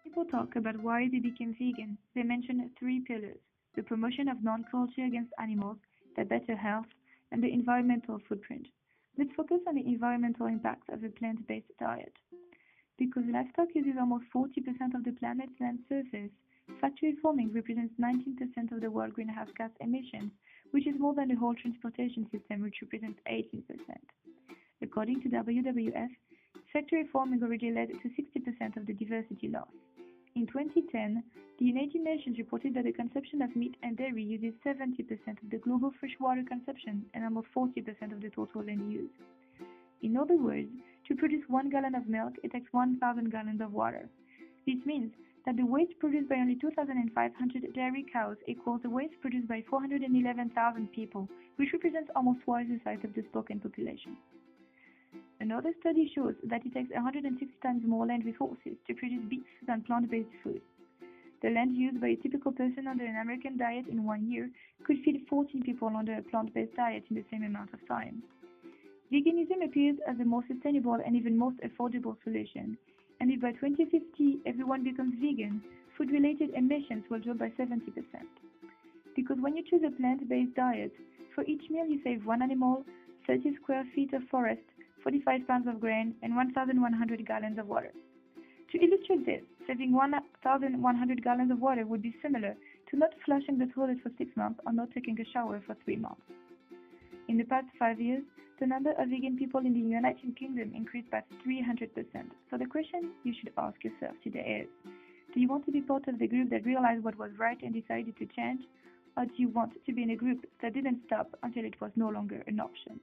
People talk about why they became vegan. They mention three pillars: the promotion of non-cruelty against animals, their better health, and the environmental footprint. Let's focus on the environmental impacts of a plant-based diet. Because livestock uses almost 40% of the planet's land surface, factory farming represents 19% of the world greenhouse gas emissions, which is more than the whole transportation system, which represents 18%. According to WWF, factory farming already led to 60% of the diversity loss. In 2010, the United Nations reported that the consumption of meat and dairy uses 70% of the global freshwater consumption and almost 40% of the total land use. In other words, to produce 1 gallon of milk, it takes 1,000 gallons of water. This means that the waste produced by only 2,500 dairy cows equals the waste produced by 411,000 people, which represents almost twice the size of the spoken population. Another study shows that it takes 160 times more land resources to produce beef than plant-based food. The land used by a typical person under an American diet in 1 year could feed 14 people under a plant-based diet in the same amount of time. Veganism appears as the most sustainable and even most affordable solution, and if by 2050 everyone becomes vegan, food-related emissions will drop by 70%. Because when you choose a plant-based diet, for each meal you save one animal, 30 square feet of forest, 45 pounds of grain, and 1,100 gallons of water. To illustrate this, saving 1,100 gallons of water would be similar to not flushing the toilet for 6 months or not taking a shower for 3 months. In the past 5 years, the number of vegan people in the United Kingdom increased by 300%. So the question you should ask yourself today is, do you want to be part of the group that realized what was right and decided to change? Or do you want to be in a group that didn't stop until it was no longer an option?